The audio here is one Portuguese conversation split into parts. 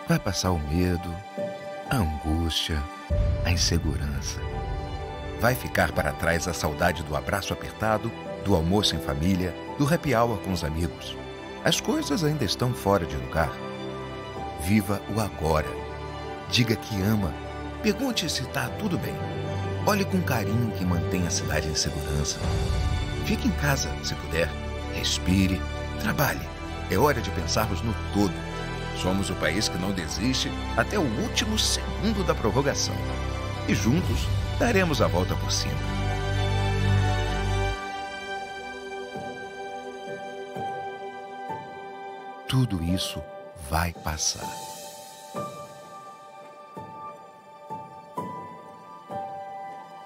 Vai passar o medo, a angústia, a insegurança. Vai ficar para trás a saudade do abraço apertado, do almoço em família, do happy hour com os amigos. As coisas ainda estão fora de lugar. Viva o agora. Diga que ama. Pergunte se está tudo bem. Olhe com carinho que mantém a cidade em segurança. Fique em casa, se puder. Respire. Trabalhe. É hora de pensarmos no todo. Somos o país que não desiste até o último segundo da prorrogação. E juntos daremos a volta por cima. Tudo isso vai passar.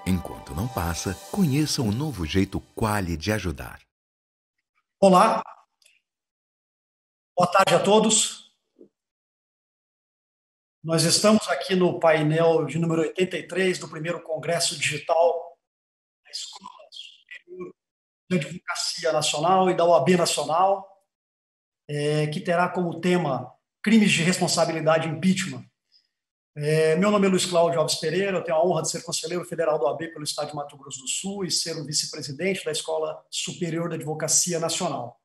Enquanto não passa, conheça o novo jeito Quali de ajudar. Olá, boa tarde a todos. Nós estamos aqui no painel de número 83 do primeiro Congresso Digital da Escola Superior de Advocacia Nacional e da OAB Nacional, que terá como tema crimes de responsabilidade e impeachment. Meu nome é Luiz Cláudio Alves Pereira, eu tenho a honra de ser conselheiro federal da OAB pelo Estado de Mato Grosso do Sul e ser o vice-presidente da Escola Superior de Advocacia Nacional.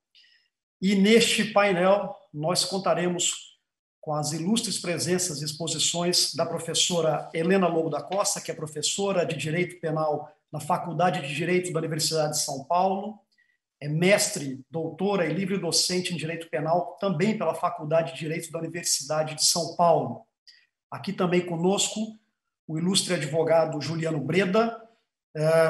E neste painel nós contaremos com as ilustres presenças e exposições da professora Helena Lobo da Costa, que é professora de Direito Penal na Faculdade de Direito da Universidade de São Paulo, é mestre, doutora e livre docente em Direito Penal também pela Faculdade de Direito da Universidade de São Paulo. Aqui também conosco o ilustre advogado Juliano Breda,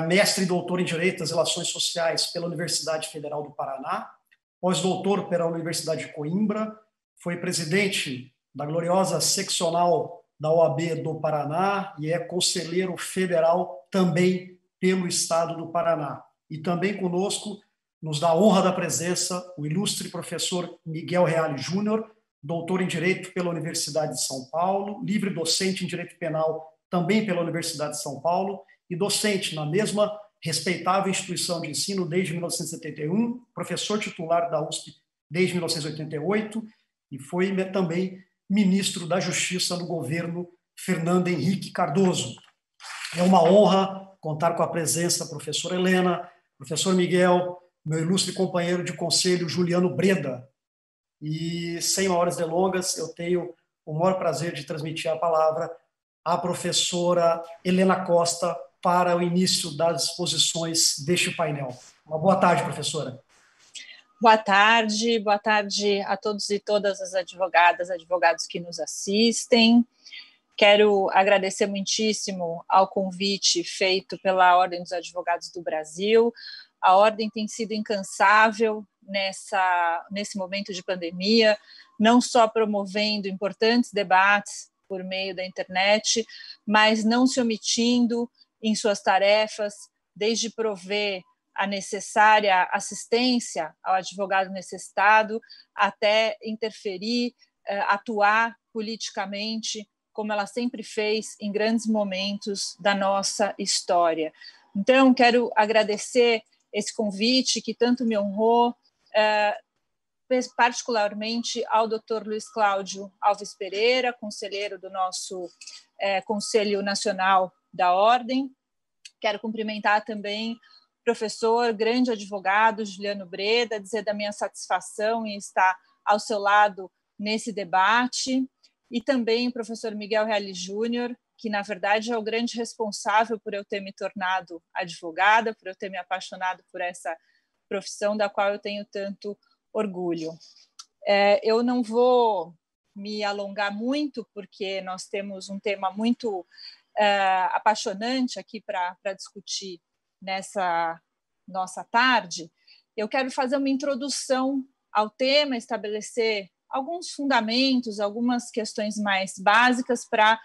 mestre e doutor em Direito das Relações Sociais pela Universidade Federal do Paraná, pós-doutor pela Universidade de Coimbra, foi presidente da gloriosa seccional da OAB do Paraná e é conselheiro federal também pelo Estado do Paraná. E também conosco nos dá a honra da presença o ilustre professor Miguel Reale Júnior, doutor em Direito pela Universidade de São Paulo, livre docente em Direito Penal também pela Universidade de São Paulo e docente na mesma respeitável instituição de ensino desde 1971, professor titular da USP desde 1988 e foi também ministro da Justiça no governo Fernando Henrique Cardoso. É uma honra contar com a presença da professora Helena, professor Miguel, meu ilustre companheiro de conselho Juliano Breda. E, sem maiores delongas, eu tenho o maior prazer de transmitir a palavra à professora Helena Costa para o início das exposições deste painel. Uma boa tarde, professora. Boa tarde a todos e todas as advogadas, advogados que nos assistem. Quero agradecer muitíssimo ao convite feito pela Ordem dos Advogados do Brasil. A Ordem tem sido incansável nesse momento de pandemia, não só promovendo importantes debates por meio da internet, mas não se omitindo em suas tarefas, desde prover a necessária assistência ao advogado necessitado, até interferir, atuar politicamente, como ela sempre fez em grandes momentos da nossa história. Então, quero agradecer esse convite que tanto me honrou, particularmente ao Dr. Luiz Cláudio Alves Pereira, conselheiro do nosso Conselho Nacional da Ordem. Quero cumprimentar também o professor, grande advogado Juliano Breda, dizer da minha satisfação em estar ao seu lado nesse debate, e também o professor Miguel Reale Júnior, que, na verdade, é o grande responsável por eu ter me tornado advogada, por eu ter me apaixonado por essa profissão da qual eu tenho tanto orgulho. Eu não vou me alongar muito, porque nós temos um tema muito apaixonante aqui para discutir nessa nossa tarde. Eu quero fazer uma introdução ao tema, estabelecer alguns fundamentos, algumas questões mais básicas para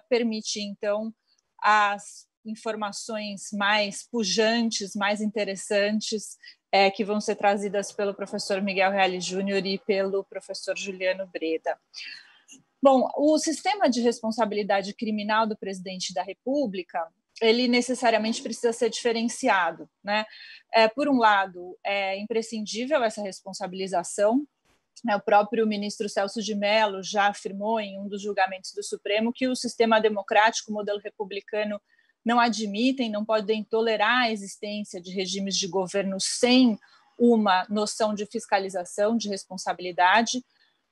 permitir, então, as informações mais pujantes, mais interessantes, que vão ser trazidas pelo professor Miguel Reale Júnior e pelo professor Juliano Breda. Bom, o sistema de responsabilidade criminal do presidente da República, ele necessariamente precisa ser diferenciado, né? Por um lado, é imprescindível essa responsabilização, O próprio ministro Celso de Mello já afirmou em um dos julgamentos do Supremo que o sistema democrático, o modelo republicano, não admitem, não podem tolerar a existência de regimes de governo sem uma noção de fiscalização, de responsabilidade.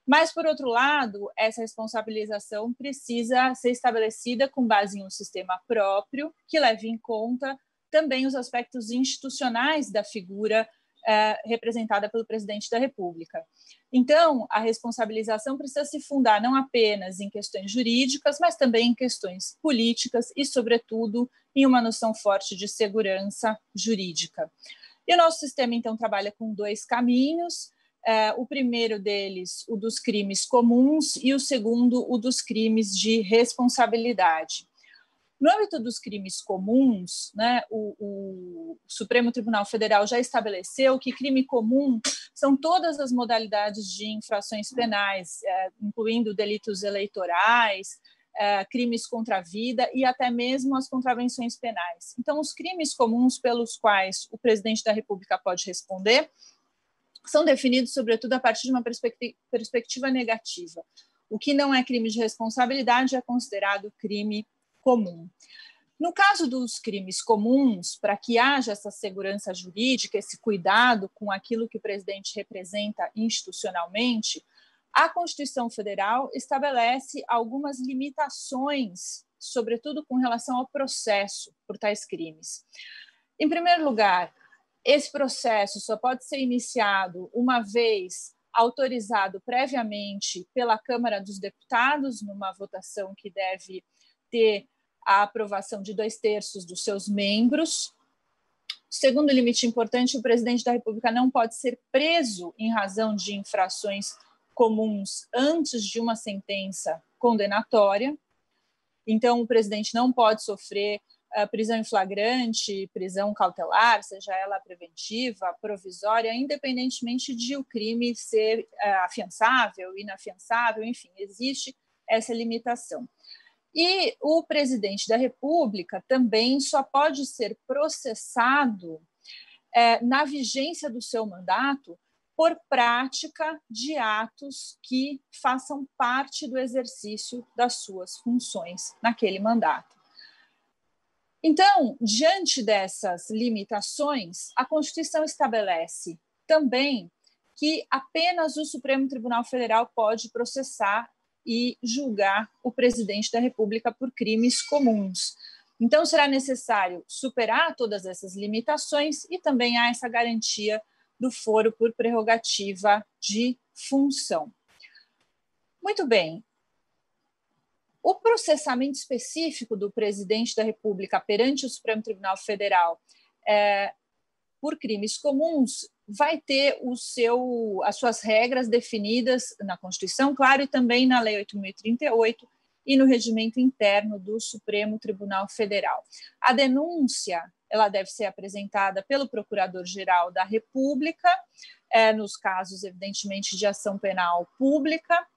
Mas, por outro lado, essa responsabilização precisa ser estabelecida com base em um sistema próprio, que leve em conta também os aspectos institucionais da figura representada pelo presidente da República. Então, a responsabilização precisa se fundar não apenas em questões jurídicas, mas também em questões políticas e, sobretudo, em uma noção forte de segurança jurídica. E o nosso sistema, então, trabalha com dois caminhos. O primeiro deles, o dos crimes comuns, e o segundo, o dos crimes de responsabilidade. No âmbito dos crimes comuns, né, o Supremo Tribunal Federal já estabeleceu que crime comum são todas as modalidades de infrações penais, incluindo delitos eleitorais, crimes contra a vida e até mesmo as contravenções penais. Então, os crimes comuns pelos quais o presidente da República pode responder são definidos, sobretudo, a partir de uma perspectiva negativa. O que não é crime de responsabilidade é considerado crime comum. No caso dos crimes comuns, para que haja essa segurança jurídica, esse cuidado com aquilo que o presidente representa institucionalmente, a Constituição Federal estabelece algumas limitações, sobretudo com relação ao processo por tais crimes. Em primeiro lugar, esse processo só pode ser iniciado uma vez autorizado previamente pela Câmara dos Deputados, numa votação que deve ter a aprovação de 2/3 dos seus membros. Segundo limite importante, o presidente da República não pode ser preso em razão de infrações comuns antes de uma sentença condenatória. Então, o presidente não pode sofrer prisão em flagrante, prisão cautelar, seja ela preventiva, provisória, independentemente de o crime ser afiançável, inafiançável, enfim, existe essa limitação. E o presidente da República também só pode ser processado na vigência do seu mandato por prática de atos que façam parte do exercício das suas funções naquele mandato. Então, diante dessas limitações, a Constituição estabelece também que apenas o Supremo Tribunal Federal pode processar e julgar o presidente da República por crimes comuns. Então, será necessário superar todas essas limitações e também há essa garantia do foro por prerrogativa de função. Muito bem. O processamento específico do presidente da República perante o Supremo Tribunal Federal por crimes comuns vai ter as suas regras definidas na Constituição, claro, e também na Lei 8.038 e no regimento interno do Supremo Tribunal Federal. A denúncia ela deve ser apresentada pelo Procurador-Geral da República, nos casos, evidentemente, de ação penal pública,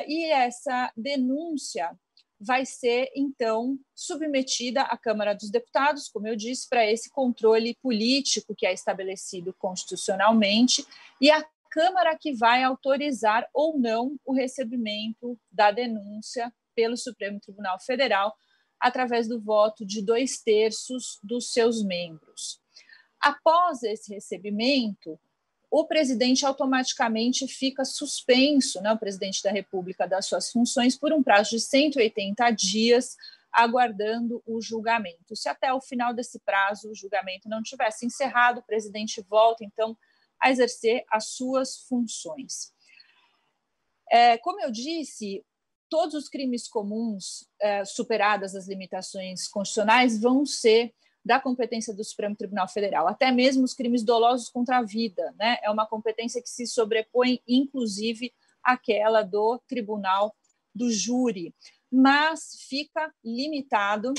e essa denúncia vai ser, então, submetida à Câmara dos Deputados, como eu disse, para esse controle político que é estabelecido constitucionalmente, e a Câmara que vai autorizar ou não o recebimento da denúncia pelo Supremo Tribunal Federal, através do voto de 2/3 dos seus membros. Após esse recebimento, o presidente automaticamente fica suspenso, né, o presidente da República, das suas funções por um prazo de 180 dias, aguardando o julgamento. Se até o final desse prazo o julgamento não tivesse encerrado, o presidente volta, então, a exercer as suas funções. Como eu disse, todos os crimes comuns, superadas as limitações constitucionais, vão ser da competência do Supremo Tribunal Federal, até mesmo os crimes dolosos contra a vida, né? É uma competência que se sobrepõe, inclusive, àquela do tribunal do júri, mas fica limitada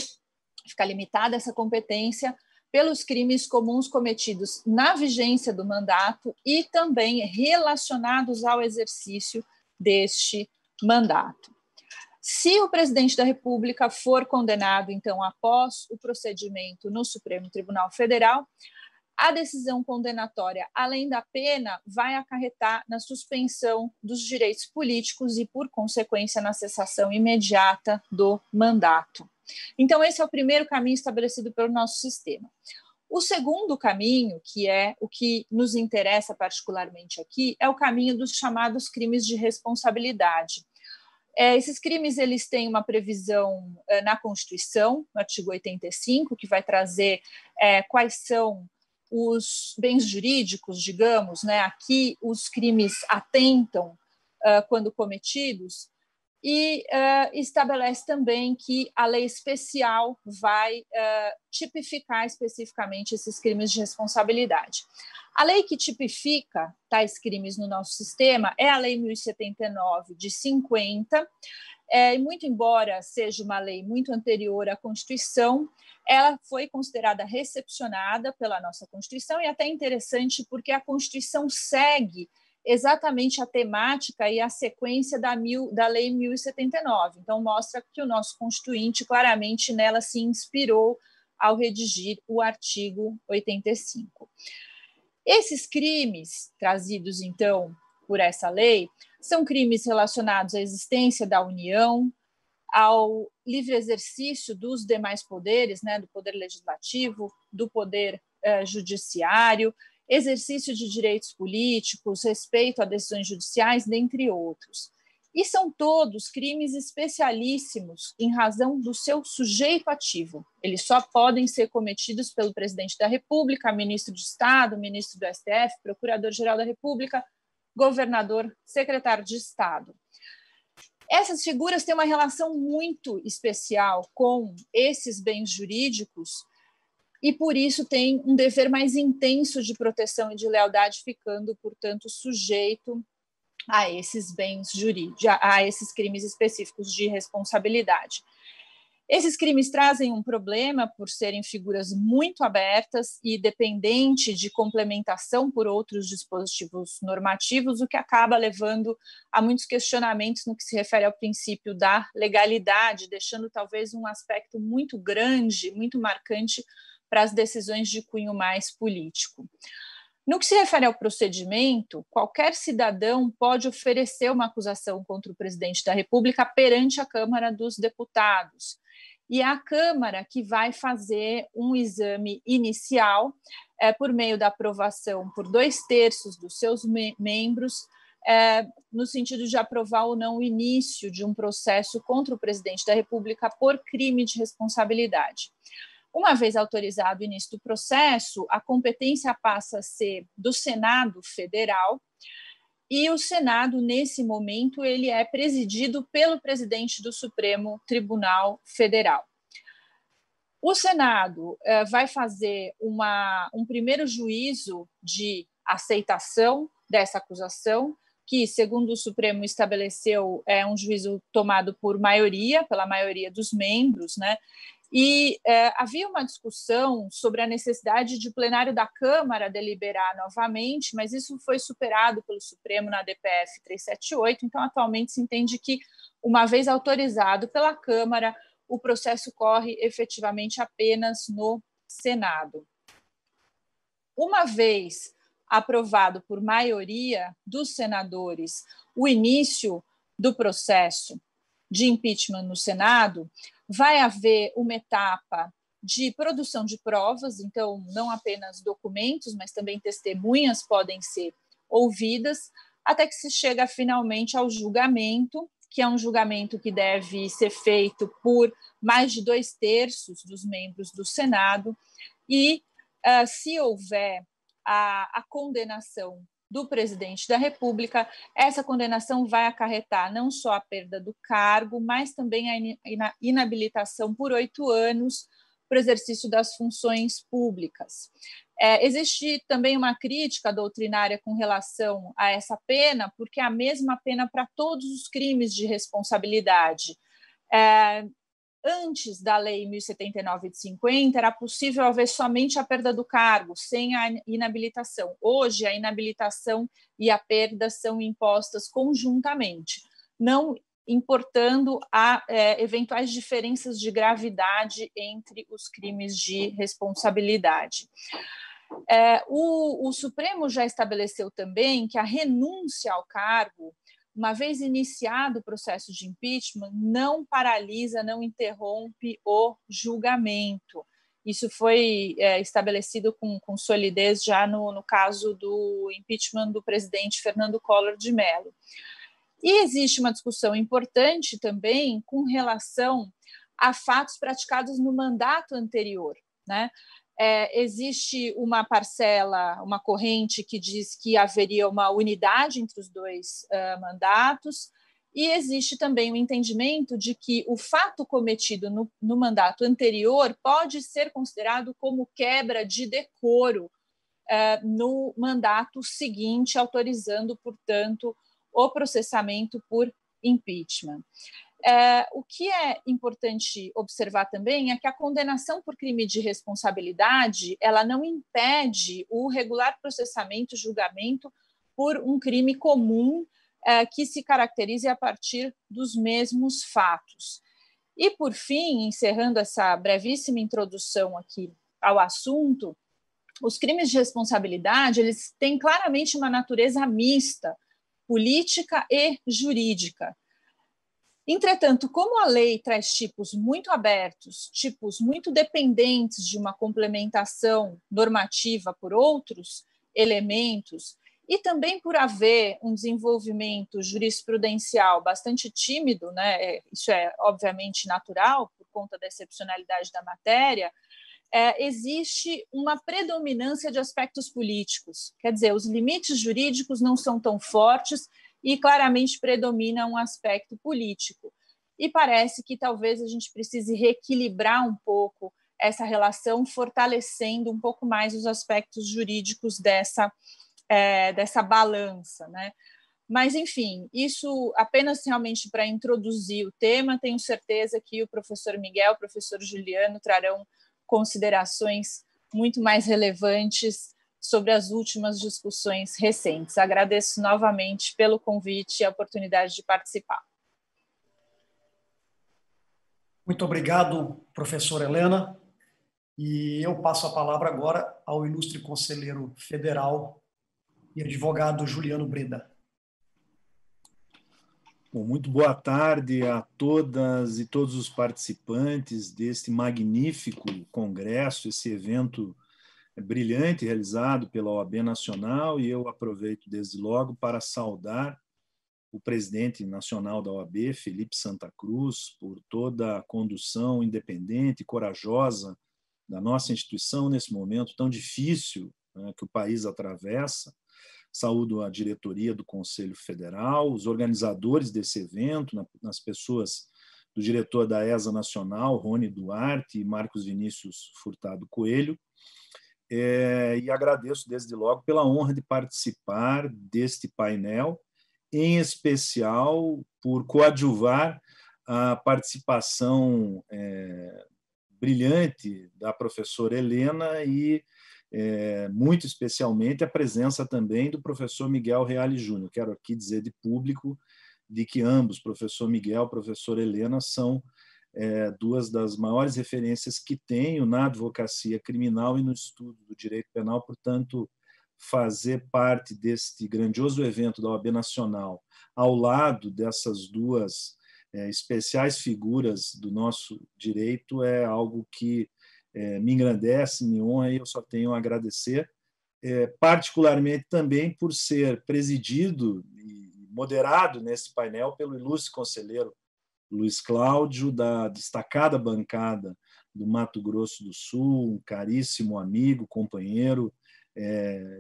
essa competência pelos crimes comuns cometidos na vigência do mandato e também relacionados ao exercício deste mandato. Se o presidente da República for condenado, então, após o procedimento no Supremo Tribunal Federal, a decisão condenatória, além da pena, vai acarretar na suspensão dos direitos políticos e, por consequência, na cessação imediata do mandato. Então, esse é o primeiro caminho estabelecido pelo nosso sistema. O segundo caminho, que é o que nos interessa particularmente aqui, é o caminho dos chamados crimes de responsabilidade. Esses crimes eles têm uma previsão na Constituição, no artigo 85, que vai trazer quais são os bens jurídicos, digamos, né, aqui os crimes atentam quando cometidos, e estabelece também que a lei especial vai tipificar especificamente esses crimes de responsabilidade. A lei que tipifica tais crimes no nosso sistema é a Lei 1079, de 50, e muito embora seja uma lei muito anterior à Constituição, ela foi considerada recepcionada pela nossa Constituição, e até interessante porque a Constituição segue exatamente a temática e a sequência da Lei 1079. Então, mostra que o nosso Constituinte claramente nela se inspirou ao redigir o artigo 85. Esses crimes trazidos, então, por essa lei, são crimes relacionados à existência da União, ao livre exercício dos demais poderes, né, do poder legislativo, do poder judiciário, exercício de direitos políticos, respeito a decisões judiciais, dentre outros. E são todos crimes especialíssimos em razão do seu sujeito ativo. Eles só podem ser cometidos pelo presidente da República, ministro de Estado, ministro do STF, procurador-geral da República, governador, secretário de Estado. Essas figuras têm uma relação muito especial com esses bens jurídicos e, por isso, têm um dever mais intenso de proteção e de lealdade, ficando, portanto, sujeito a esses bens jurídicos, a esses crimes específicos de responsabilidade. Esses crimes trazem um problema por serem figuras muito abertas e dependente de complementação por outros dispositivos normativos, o que acaba levando a muitos questionamentos no que se refere ao princípio da legalidade, deixando talvez um aspecto muito grande, muito marcante para as decisões de cunho mais político. No que se refere ao procedimento, qualquer cidadão pode oferecer uma acusação contra o presidente da República perante a Câmara dos Deputados. E é a Câmara que vai fazer um exame inicial por meio da aprovação por 2/3 dos seus membros, no sentido de aprovar ou não o início de um processo contra o presidente da República por crime de responsabilidade. Uma vez autorizado o início do processo, a competência passa a ser do Senado Federal, e o Senado, nesse momento, ele é presidido pelo presidente do Supremo Tribunal Federal. O Senado vai fazer um primeiro juízo de aceitação dessa acusação, que, segundo o Supremo estabeleceu, é um juízo tomado por maioria, pela maioria dos membros, né? E havia uma discussão sobre a necessidade de o plenário da Câmara deliberar novamente, mas isso foi superado pelo Supremo na DPF 378, então atualmente se entende que, uma vez autorizado pela Câmara, o processo corre efetivamente apenas no Senado. Uma vez aprovado por maioria dos senadores o início do processo de impeachment no Senado, vai haver uma etapa de produção de provas, então não apenas documentos, mas também testemunhas podem ser ouvidas, até que se chega finalmente ao julgamento, que é um julgamento que deve ser feito por mais de 2/3 dos membros do Senado, e se houver a condenação do presidente da República, essa condenação vai acarretar não só a perda do cargo, mas também a inabilitação por 8 anos para o exercício das funções públicas. Existe também uma crítica doutrinária com relação a essa pena, porque é a mesma pena para todos os crimes de responsabilidade. Antes da Lei 1079 de 50, era possível haver somente a perda do cargo, sem a inabilitação. Hoje, a inabilitação e a perda são impostas conjuntamente, não importando eventuais diferenças de gravidade entre os crimes de responsabilidade. O Supremo já estabeleceu também que a renúncia ao cargo, uma vez iniciado o processo de impeachment, não paralisa, não interrompe o julgamento. Isso foi estabelecido com solidez já no caso do impeachment do presidente Fernando Collor de Mello. E existe uma discussão importante também com relação a fatos praticados no mandato anterior, né? Existe uma parcela, uma corrente que diz que haveria uma unidade entre os dois mandatos, e existe também o entendimento de que o fato cometido no mandato anterior pode ser considerado como quebra de decoro no mandato seguinte, autorizando, portanto, o processamento por impeachment. O que é importante observar também é que a condenação por crime de responsabilidade ela não impede o regular processamento e julgamento por um crime comum que se caracterize a partir dos mesmos fatos. E, por fim, encerrando essa brevíssima introdução aqui ao assunto, os crimes de responsabilidade eles têm claramente uma natureza mista, política e jurídica. Entretanto, como a lei traz tipos muito abertos, tipos muito dependentes de uma complementação normativa por outros elementos, e também por haver um desenvolvimento jurisprudencial bastante tímido, né? Isso é obviamente natural por conta da excepcionalidade da matéria, existe uma predominância de aspectos políticos. Quer dizer, os limites jurídicos não são tão fortes e claramente predomina um aspecto político. E parece que talvez a gente precise reequilibrar um pouco essa relação, fortalecendo um pouco mais os aspectos jurídicos dessa balança, né? Mas, enfim, isso apenas realmente para introduzir o tema. Tenho certeza que o professor Miguel, o professor Juliano trarão considerações muito mais relevantes sobre as últimas discussões recentes. Agradeço novamente pelo convite e a oportunidade de participar. Muito obrigado, professora Helena. E eu passo a palavra agora ao ilustre conselheiro federal e advogado Juliano Breda. Bom, muito boa tarde a todas e todos os participantes deste magnífico congresso, esse evento brilhante realizado pela OAB Nacional, e eu aproveito desde logo para saudar o presidente nacional da OAB, Felipe Santa Cruz, por toda a condução independente e corajosa da nossa instituição nesse momento tão difícil, né, que o país atravessa. Saúdo a diretoria do Conselho Federal, os organizadores desse evento, nas pessoas do diretor da ESA Nacional, Rony Duarte, e Marcos Vinícius Furtado Coelho, e agradeço desde logo pela honra de participar deste painel, em especial por coadjuvar a participação brilhante da professora Helena e, muito especialmente, a presença também do professor Miguel Reale Júnior. Quero aqui dizer de público de que ambos, professor Miguel e professora Helena, são duas das maiores referências que tenho na advocacia criminal e no estudo do direito penal. Portanto, fazer parte deste grandioso evento da OAB Nacional, ao lado dessas duas especiais figuras do nosso direito, é algo que me engrandece, me honra, e eu só tenho a agradecer, particularmente também por ser presidido e moderado nesse painel pelo ilustre conselheiro Luiz Cláudio, da destacada bancada do Mato Grosso do Sul, um caríssimo amigo, companheiro,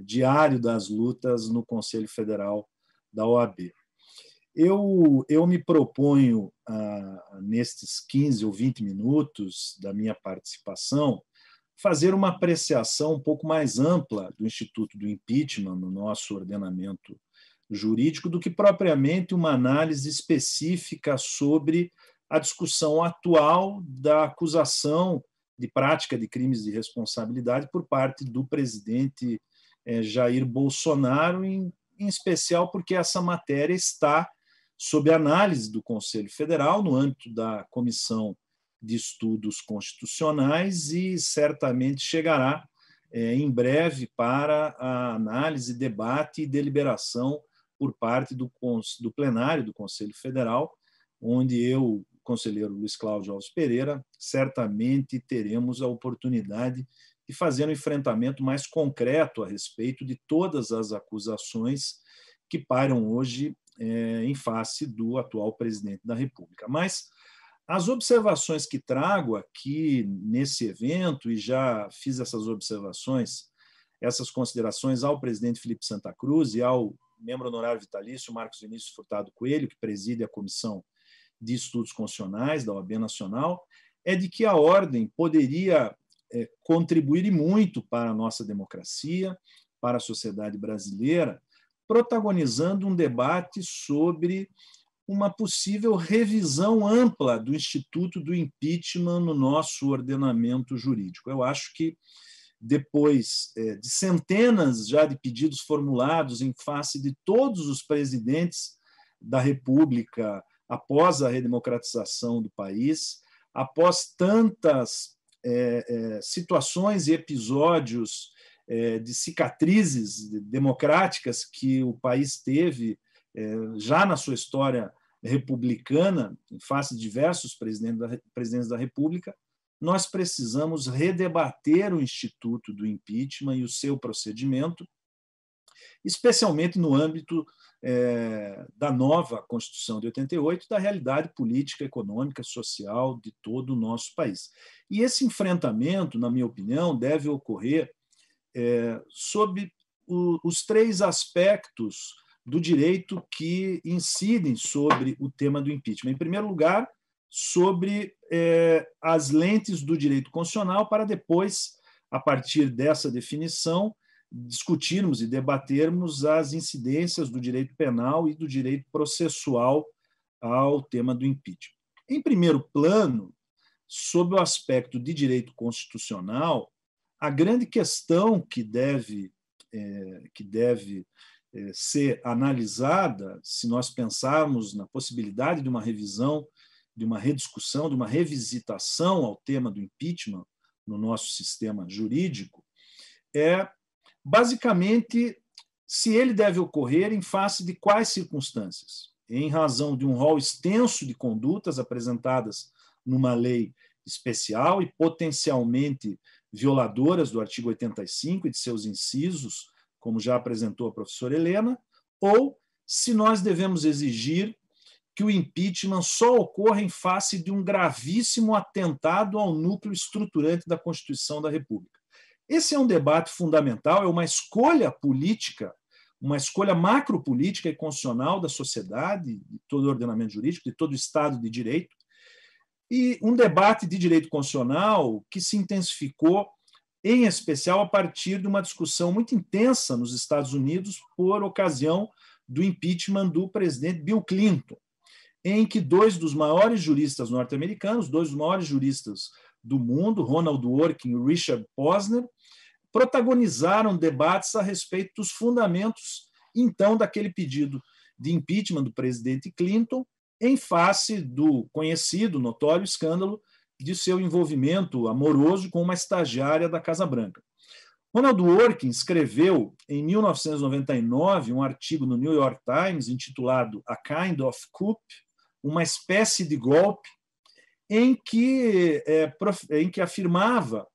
diário das lutas no Conselho Federal da OAB. Eu me proponho, nestes 15 ou 20 minutos da minha participação, fazer uma apreciação um pouco mais ampla do Instituto do Impeachment no nosso ordenamento jurídico do que propriamente uma análise específica sobre a discussão atual da acusação de prática de crimes de responsabilidade por parte do presidente Jair Bolsonaro, em especial porque essa matéria está sob análise do Conselho Federal, no âmbito da Comissão de Estudos Constitucionais, e certamente chegará em breve para a análise, debate e deliberação por parte do plenário do Conselho Federal, onde eu, conselheiro Luiz Cláudio Alves Pereira, certamente teremos a oportunidade de fazer um enfrentamento mais concreto a respeito de todas as acusações que pairam hoje em face do atual presidente da República. Mas as observações que trago aqui nesse evento, e já fiz essas observações, essas considerações ao presidente Felipe Santa Cruz e ao membro honorário vitalício Marcos Vinícius Furtado Coelho, que preside a Comissão de Estudos Constitucionais da OAB Nacional, é de que a ordem poderia contribuir e muito para a nossa democracia, para a sociedade brasileira, protagonizando um debate sobre uma possível revisão ampla do instituto do impeachment no nosso ordenamento jurídico. Eu acho que, depois de centenas já de pedidos formulados em face de todos os presidentes da República após a redemocratização do país, após tantas situações e episódios de cicatrizes democráticas que o país teve já na sua história republicana, em face de diversos presidentes da República, nós precisamos redebater o instituto do impeachment e o seu procedimento, especialmente no âmbito da nova Constituição de 88, da realidade política, econômica, social de todo o nosso país. E esse enfrentamento, na minha opinião, deve ocorrer sob os três aspectos do direito que incidem sobre o tema do impeachment. Em primeiro lugar, sobre as lentes do direito constitucional, para depois, a partir dessa definição, discutirmos e debatermos as incidências do direito penal e do direito processual ao tema do impeachment. Em primeiro plano, sob o aspecto de direito constitucional, a grande questão que deve ser analisada, se nós pensarmos na possibilidade de uma revisão, de uma rediscussão, de uma revisitação ao tema do impeachment no nosso sistema jurídico, é basicamente se ele deve ocorrer em face de quais circunstâncias, em razão de um rol extenso de condutas apresentadas numa lei especial e potencialmente violadoras do artigo 85 e de seus incisos, como já apresentou a professora Helena, ou se nós devemos exigir que o impeachment só ocorra em face de um gravíssimo atentado ao núcleo estruturante da Constituição da República. Esse é um debate fundamental, é uma escolha política, uma escolha macropolítica e constitucional da sociedade, de todo o ordenamento jurídico, de todo o Estado de Direito, e um debate de direito constitucional que se intensificou, em especial a partir de uma discussão muito intensa nos Estados Unidos por ocasião do impeachment do presidente Bill Clinton, em que dois dos maiores juristas norte-americanos, dois dos maiores juristas do mundo, Ronald Dworkin e Richard Posner, protagonizaram debates a respeito dos fundamentos, então, daquele pedido de impeachment do presidente Clinton, em face do conhecido, notório escândalo de seu envolvimento amoroso com uma estagiária da Casa Branca. Ronald Dworkin escreveu, em 1999, um artigo no New York Times intitulado A Kind of Coup, uma espécie de golpe, em que afirmava,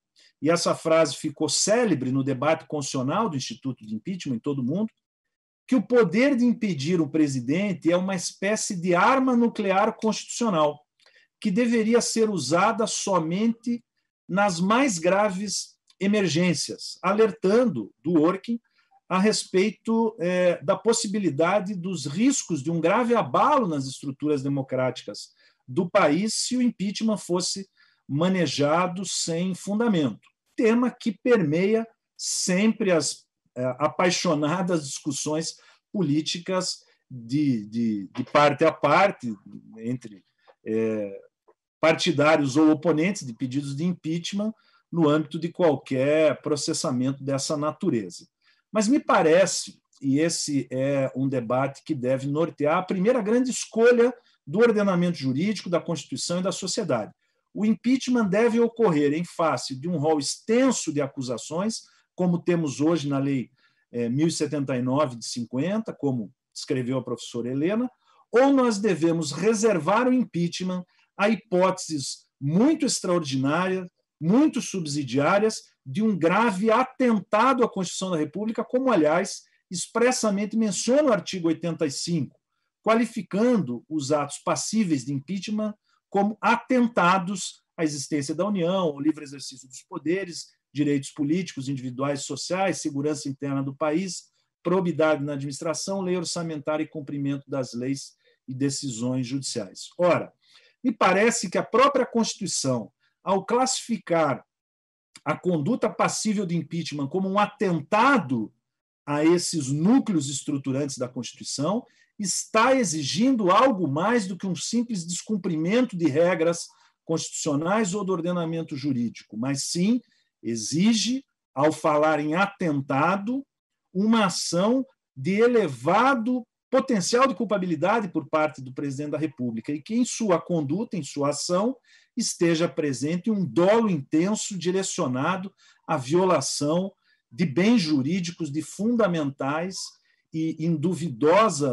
e essa frase ficou célebre no debate constitucional do Instituto de Impeachment em todo o mundo, que o poder de impedir o presidente é uma espécie de arma nuclear constitucional, que deveria ser usada somente nas mais graves emergências, alertando Dworkin a respeito da possibilidade dos riscos de um grave abalo nas estruturas democráticas do país se o impeachment fosse manejado sem fundamento. Tema que permeia sempre as apaixonadas discussões políticas de parte a parte, entre partidários ou oponentes de pedidos de impeachment no âmbito de qualquer processamento dessa natureza. Mas me parece, e esse é um debate que deve nortear a primeira grande escolha do ordenamento jurídico, da Constituição e da sociedade. O impeachment deve ocorrer em face de um rol extenso de acusações como temos hoje na Lei 1079 de 50, como escreveu a professora Helena, ou nós devemos reservar o impeachment a hipóteses muito extraordinárias, muito subsidiárias, de um grave atentado à Constituição da República, como, aliás, expressamente menciona o artigo 85, qualificando os atos passíveis de impeachment como atentados à existência da União, ao livre exercício dos poderes, direitos políticos, individuais e sociais, segurança interna do país, probidade na administração, lei orçamentária e cumprimento das leis e decisões judiciais. Ora, me parece que a própria Constituição, ao classificar a conduta passível de impeachment como um atentado a esses núcleos estruturantes da Constituição, está exigindo algo mais do que um simples descumprimento de regras constitucionais ou do ordenamento jurídico, mas sim exige, ao falar em atentado, uma ação de elevado potencial de culpabilidade por parte do presidente da República e que em sua conduta, em sua ação, esteja presente um dolo intenso direcionado à violação de bens jurídicos de fundamentais e em duvidosa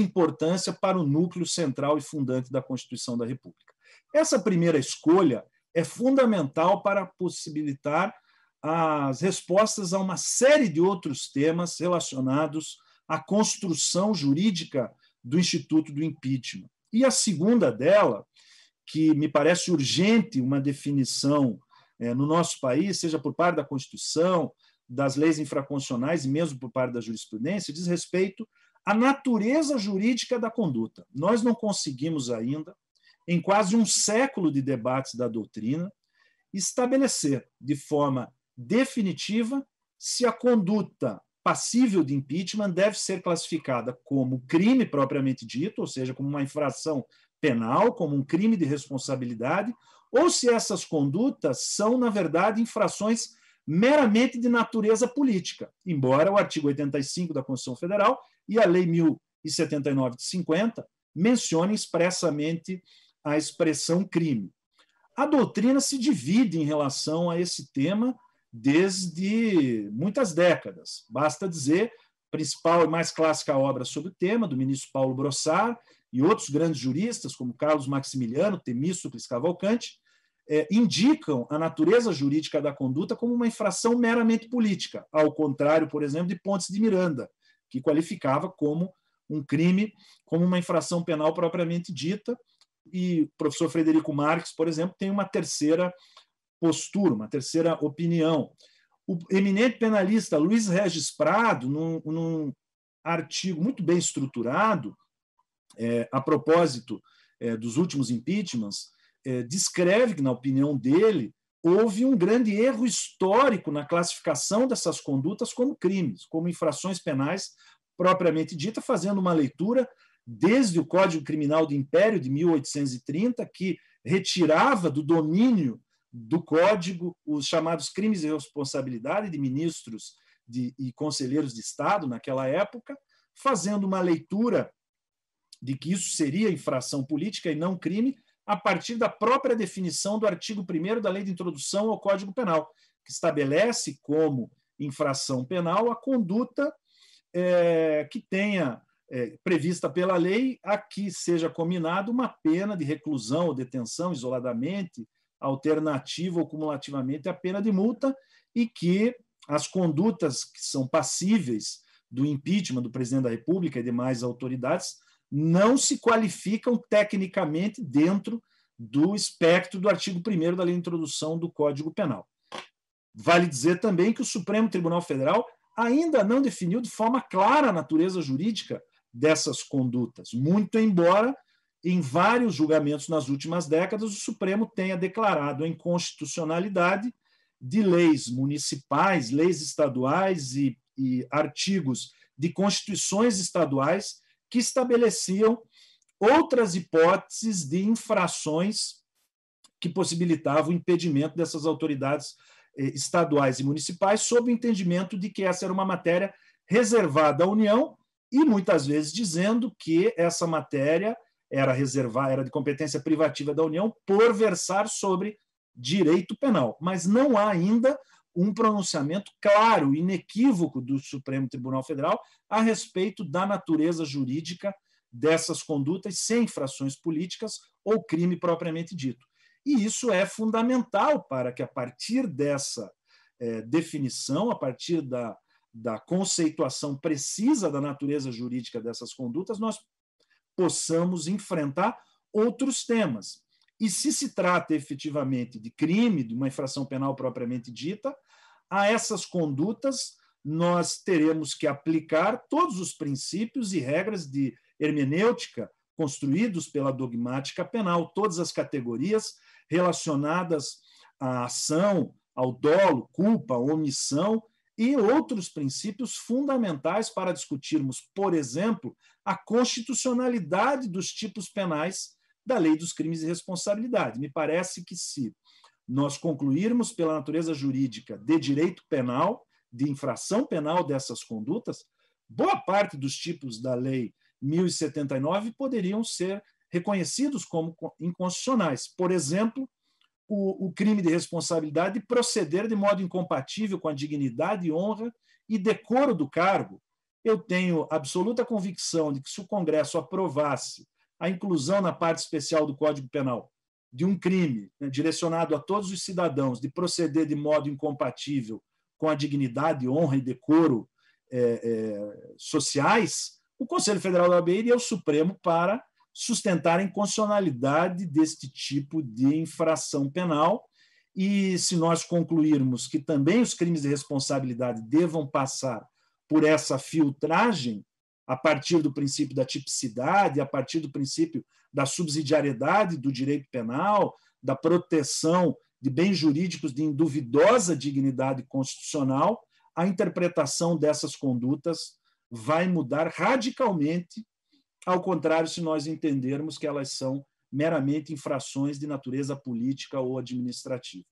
importância para o núcleo central e fundante da Constituição da República. Essa primeira escolha é fundamental para possibilitar as respostas a uma série de outros temas relacionados à construção jurídica do Instituto do Impeachment. E a segunda dela, que me parece urgente uma definição no nosso país, seja por parte da Constituição, das leis infraconstitucionais e mesmo por parte da jurisprudência, diz respeito à natureza jurídica da conduta. Nós não conseguimos ainda, em quase um século de debates da doutrina, estabelecer de forma definitiva se a conduta passível de impeachment deve ser classificada como crime propriamente dito, ou seja, como uma infração penal, como um crime de responsabilidade, ou se essas condutas são, na verdade, infrações meramente de natureza política, embora o artigo 85 da Constituição Federal e a Lei 1079 de 50 mencionem expressamente a expressão crime. A doutrina se divide em relação a esse tema desde muitas décadas. Basta dizer, a principal e mais clássica obra sobre o tema, do ministro Paulo Brossard e outros grandes juristas, como Carlos Maximiliano, Temístocles Cavalcanti, indicam a natureza jurídica da conduta como uma infração meramente política, ao contrário, por exemplo, de Pontes de Miranda, que qualificava como um crime, como uma infração penal propriamente dita, e o professor Frederico Marques, por exemplo, tem uma terceira postura, uma terceira opinião. O eminente penalista Luiz Regis Prado, num artigo muito bem estruturado, a propósito dos últimos impeachments, descreve que, na opinião dele, houve um grande erro histórico na classificação dessas condutas como crimes, como infrações penais propriamente dita, fazendo uma leitura desde o Código Criminal do Império de 1830, que retirava do domínio do Código os chamados crimes de responsabilidade de ministros e conselheiros de Estado naquela época, fazendo uma leitura de que isso seria infração política e não crime, a partir da própria definição do artigo 1º da Lei de Introdução ao Código Penal, que estabelece como infração penal a conduta que tenha prevista pela lei a que seja combinado uma pena de reclusão ou detenção isoladamente, alternativa ou cumulativamente a pena de multa, e que as condutas que são passíveis do impeachment do presidente da República e demais autoridades não se qualificam tecnicamente dentro do espectro do artigo 1º da Lei de Introdução do Código Penal. Vale dizer também que o Supremo Tribunal Federal ainda não definiu de forma clara a natureza jurídica dessas condutas, muito embora em vários julgamentos nas últimas décadas o Supremo tenha declarado a inconstitucionalidade de leis municipais, leis estaduais e artigos de constituições estaduais que estabeleciam outras hipóteses de infrações que possibilitavam o impedimento dessas autoridades estaduais e municipais, sob o entendimento de que essa era uma matéria reservada à União e, muitas vezes, dizendo que essa matéria era de competência privativa da União por versar sobre direito penal. Mas não há ainda um pronunciamento claro, inequívoco do Supremo Tribunal Federal a respeito da natureza jurídica dessas condutas sem infrações políticas ou crime propriamente dito. E isso é fundamental para que, a partir dessa definição, a partir da conceituação precisa da natureza jurídica dessas condutas, nós possamos enfrentar outros temas. E se trata efetivamente de crime, de uma infração penal propriamente dita, a essas condutas nós teremos que aplicar todos os princípios e regras de hermenêutica construídos pela dogmática penal, todas as categorias relacionadas à ação, ao dolo, culpa, omissão e outros princípios fundamentais para discutirmos, por exemplo, a constitucionalidade dos tipos penais da Lei dos Crimes de Responsabilidade. Me parece que, se nós concluirmos pela natureza jurídica de direito penal, de infração penal dessas condutas, boa parte dos tipos da Lei 1079 poderiam ser reconhecidos como inconstitucionais. Por exemplo, o crime de responsabilidade de proceder de modo incompatível com a dignidade, honra e decoro do cargo. Eu tenho absoluta convicção de que, se o Congresso aprovasse a inclusão na parte especial do Código Penal de um crime, né, direcionado a todos os cidadãos, de proceder de modo incompatível com a dignidade, honra e decoro sociais, o Conselho Federal da OAB iria ao Supremo para sustentar a inconstitucionalidade deste tipo de infração penal. E, se nós concluirmos que também os crimes de responsabilidade devam passar por essa filtragem, a partir do princípio da tipicidade, a partir do princípio da subsidiariedade do direito penal, da proteção de bens jurídicos de induvidosa dignidade constitucional, a interpretação dessas condutas vai mudar radicalmente, ao contrário, se nós entendermos que elas são meramente infrações de natureza política ou administrativa.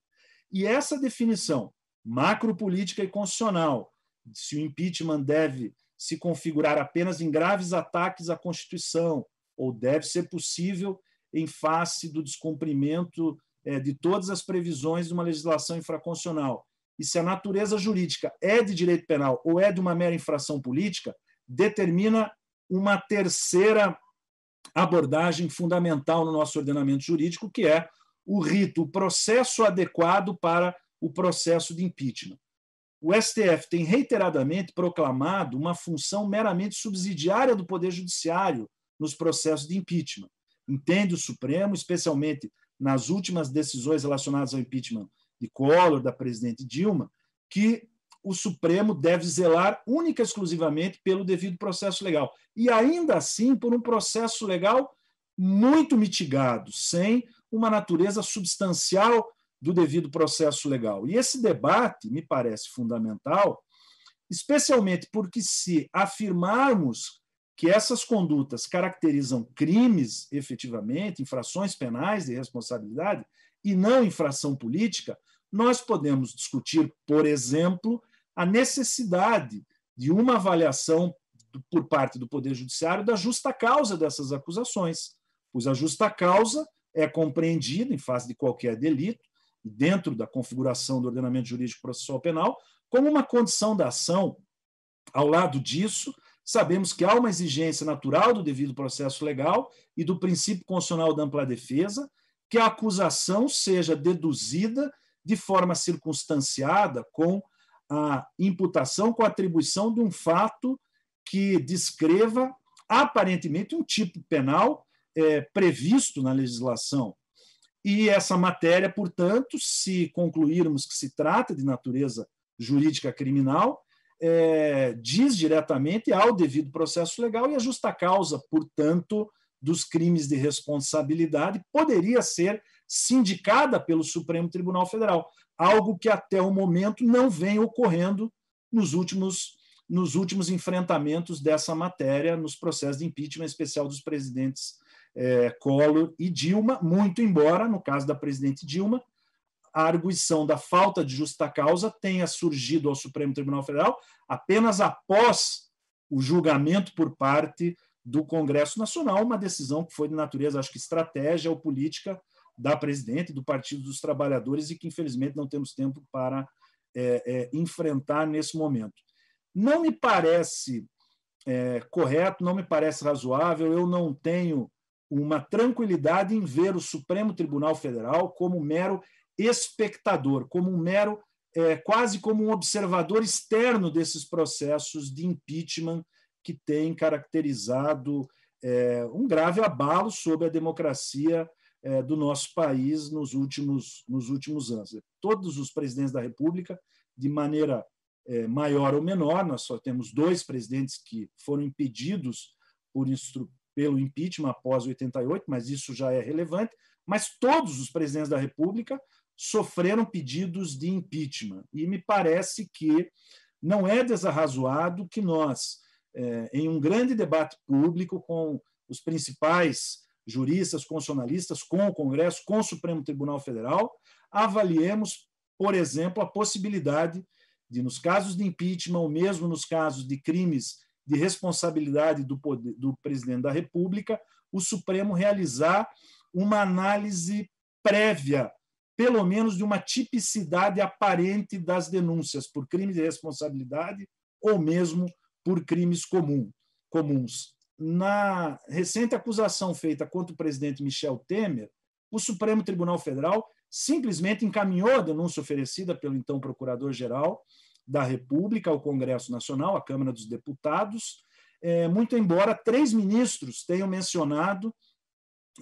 E essa definição macropolítica e constitucional, se o impeachment deve se configurar apenas em graves ataques à Constituição, ou deve ser possível em face do descumprimento de todas as previsões de uma legislação infraconstitucional, e se a natureza jurídica é de direito penal ou é de uma mera infração política, determina uma terceira abordagem fundamental no nosso ordenamento jurídico, que é o rito, o processo adequado para o processo de impeachment. O STF tem reiteradamente proclamado uma função meramente subsidiária do Poder Judiciário nos processos de impeachment. Entende o Supremo, especialmente nas últimas decisões relacionadas ao impeachment de Collor, da presidente Dilma, que o Supremo deve zelar única e exclusivamente pelo devido processo legal. E, ainda assim, por um processo legal muito mitigado, sem uma natureza substancial do devido processo legal. E esse debate me parece fundamental, especialmente porque, se afirmarmos que essas condutas caracterizam crimes, efetivamente, infrações penais de responsabilidade, e não infração política, nós podemos discutir, por exemplo, a necessidade de uma avaliação por parte do Poder Judiciário da justa causa dessas acusações, pois a justa causa é compreendida, em face de qualquer delito, e dentro da configuração do ordenamento jurídico processual penal, como uma condição da ação. Ao lado disso, sabemos que há uma exigência natural do devido processo legal e do princípio constitucional da ampla defesa, que a acusação seja deduzida de forma circunstanciada com a imputação, com a atribuição de um fato que descreva aparentemente um tipo penal previsto na legislação. E essa matéria, portanto, se concluirmos que se trata de natureza jurídica criminal, diz diretamente ao devido processo legal, e a justa causa, portanto, dos crimes de responsabilidade poderia ser sindicada pelo Supremo Tribunal Federal, algo que até o momento não vem ocorrendo nos últimos enfrentamentos dessa matéria nos processos de impeachment, em especial dos presidentes Collor e Dilma, muito embora, no caso da presidente Dilma, a arguição da falta de justa causa tenha surgido ao Supremo Tribunal Federal apenas após o julgamento por parte do Congresso Nacional, uma decisão que foi de natureza, acho que estratégia ou política da presidente, do Partido dos Trabalhadores, e que, infelizmente, não temos tempo para enfrentar nesse momento. Não me parece correto, não me parece razoável, eu não tenho uma tranquilidade em ver o Supremo Tribunal Federal como um mero espectador, como um mero, quase como um observador externo desses processos de impeachment que têm caracterizado um grave abalo sobre a democracia do nosso país nos últimos anos. Todos os presidentes da República, de maneira maior ou menor, nós só temos 2 presidentes que foram impedidos pelo impeachment após 88, mas isso já é relevante, mas todos os presidentes da República sofreram pedidos de impeachment. E me parece que não é desarrazoado que nós, em um grande debate público com os principais juristas, constitucionalistas, com o Congresso, com o Supremo Tribunal Federal, avaliemos, por exemplo, a possibilidade de, nos casos de impeachment, ou mesmo nos casos de crimes de responsabilidade do presidente da República, o Supremo realizar uma análise prévia, pelo menos de uma tipicidade aparente das denúncias por crime de responsabilidade ou mesmo por crimes comuns. Na recente acusação feita contra o presidente Michel Temer, o Supremo Tribunal Federal simplesmente encaminhou a denúncia oferecida pelo então Procurador-Geral da República ao Congresso Nacional, à Câmara dos Deputados, muito embora 3 ministros tenham mencionado,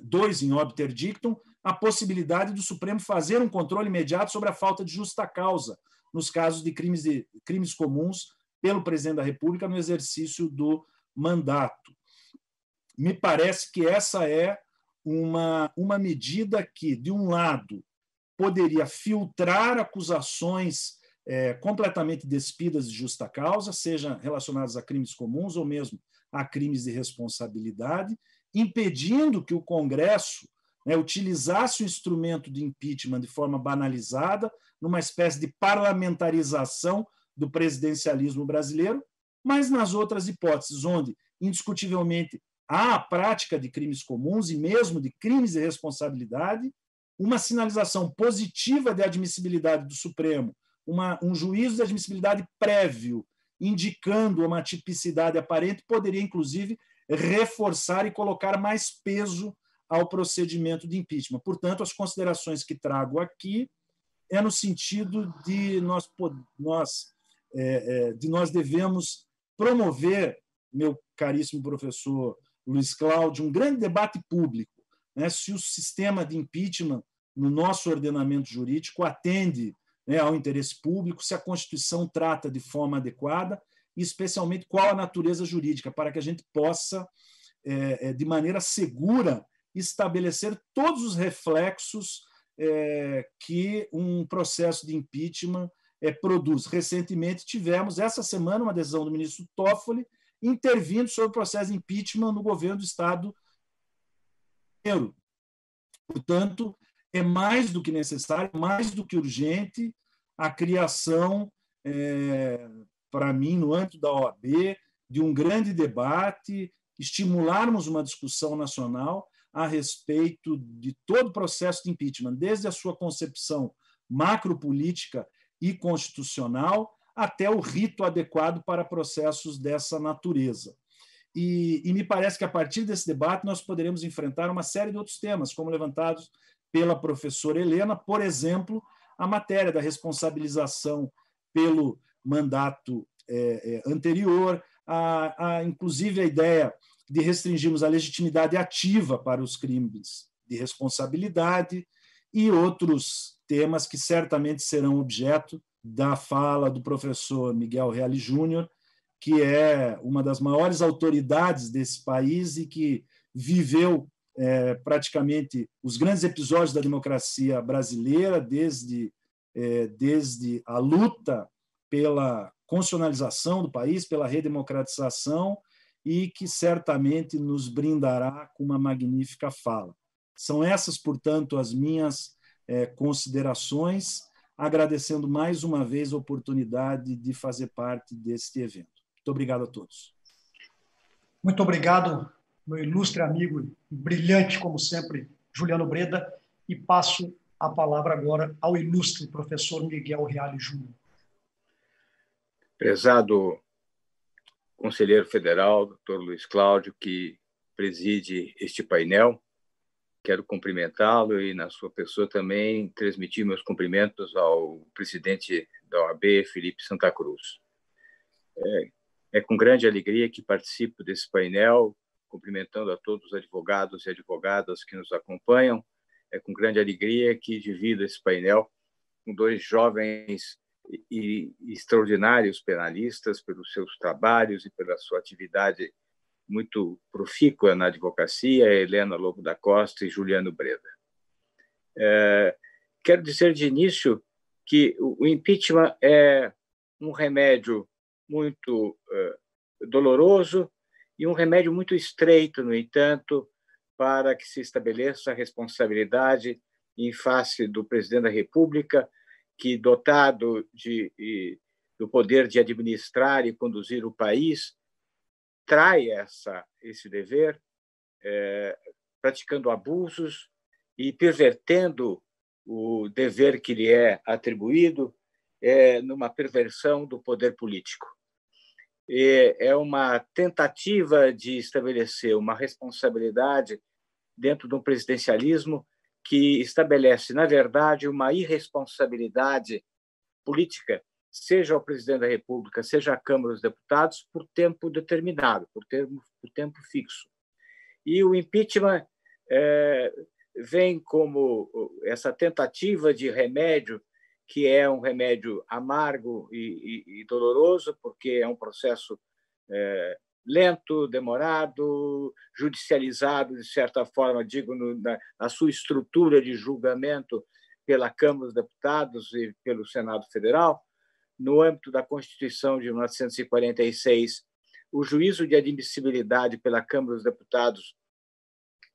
2 em obter dictum, a possibilidade do Supremo fazer um controle imediato sobre a falta de justa causa nos casos de crimes comuns pelo presidente da República no exercício do mandato. Me parece que essa é uma medida que, de um lado, poderia filtrar acusações completamente despidas de justa causa, seja relacionadas a crimes comuns ou mesmo a crimes de responsabilidade, impedindo que o Congresso utilizasse o instrumento de impeachment de forma banalizada, numa espécie de parlamentarização do presidencialismo brasileiro, mas nas outras hipóteses, onde, indiscutivelmente, há a prática de crimes comuns e mesmo de crimes de responsabilidade, uma sinalização positiva de admissibilidade do Supremo, um juízo de admissibilidade prévio, indicando uma tipicidade aparente, poderia, inclusive, reforçar e colocar mais peso ao procedimento de impeachment. Portanto, as considerações que trago aqui é no sentido de nós devemos promover, meu caríssimo professor Luiz Cláudio, um grande debate público, se o sistema de impeachment no nosso ordenamento jurídico atende ao interesse público, se a Constituição trata de forma adequada e, especialmente, qual a natureza jurídica, para que a gente possa, de maneira segura, estabelecer todos os reflexos que um processo de impeachment produz. Recentemente tivemos, essa semana, uma decisão do ministro Toffoli intervindo sobre o processo de impeachment no governo do Estado. Portanto, é mais do que necessário, mais do que urgente, a criação, para mim, no âmbito da OAB, de um grande debate, estimularmos uma discussão nacional a respeito de todo o processo de impeachment, desde a sua concepção macropolítica e constitucional até o rito adequado para processos dessa natureza. E me parece que, a partir desse debate, nós poderemos enfrentar uma série de outros temas, como levantados pela professora Helena, por exemplo, a matéria da responsabilização pelo mandato anterior, inclusive a ideia de restringirmos a legitimidade ativa para os crimes de responsabilidade e outros temas que certamente serão objeto da fala do professor Miguel Reale Júnior, que é uma das maiores autoridades desse país e que viveu praticamente os grandes episódios da democracia brasileira, desde a luta pela constitucionalização do país, pela redemocratização, e que certamente nos brindará com uma magnífica fala. São essas, portanto, as minhas considerações, agradecendo mais uma vez a oportunidade de fazer parte deste evento. Muito obrigado a todos. Muito obrigado, meu ilustre amigo, brilhante, como sempre, Juliano Breda, e passo a palavra agora ao ilustre professor Miguel Reale Júnior. Prezado conselheiro federal, Dr. Luiz Cláudio, que preside este painel, quero cumprimentá-lo e, na sua pessoa, também transmitir meus cumprimentos ao presidente da OAB, Felipe Santa Cruz. É com grande alegria que participo desse painel, cumprimentando a todos os advogados e advogadas que nos acompanham. É com grande alegria que divido esse painel com dois jovens e extraordinários penalistas pelos seus trabalhos e pela sua atividade muito profícua na advocacia, Helena Lobo da Costa e Juliano Breda. Quero dizer de início que o impeachment é um remédio muito doloroso e um remédio muito estreito, no entanto, para que se estabeleça a responsabilidade em face do presidente da República, que, dotado do poder de administrar e conduzir o país, trai esse dever, praticando abusos e pervertendo o dever que lhe é atribuído, numa perversão do poder político. É uma tentativa de estabelecer uma responsabilidade dentro de um presidencialismo que estabelece, na verdade, uma irresponsabilidade política, seja ao presidente da República, seja à Câmara dos Deputados, por tempo determinado, por tempo fixo. E o impeachment vem como essa tentativa de remédio, que é um remédio amargo e doloroso, porque é um processo lento, demorado, judicializado, de certa forma, digo, na sua estrutura de julgamento pela Câmara dos Deputados e pelo Senado Federal. No âmbito da Constituição de 1946, o juízo de admissibilidade pela Câmara dos Deputados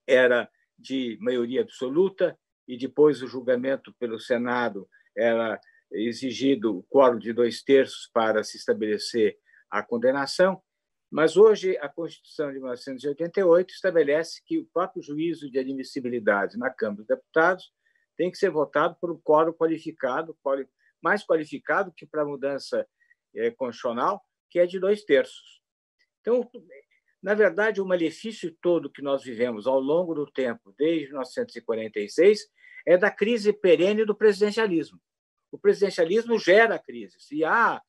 era de maioria absoluta e depois o julgamento pelo Senado era exigido o quórum de 2/3 para se estabelecer a condenação. Mas hoje a Constituição de 1988 estabelece que o próprio juízo de admissibilidade na Câmara dos Deputados tem que ser votado por um quórum qualificado, mais qualificado que para a mudança constitucional, que é de 2/3. Então, na verdade, o malefício todo que nós vivemos ao longo do tempo, desde 1946, é da crise perene do presidencialismo. O presidencialismo gera crises e há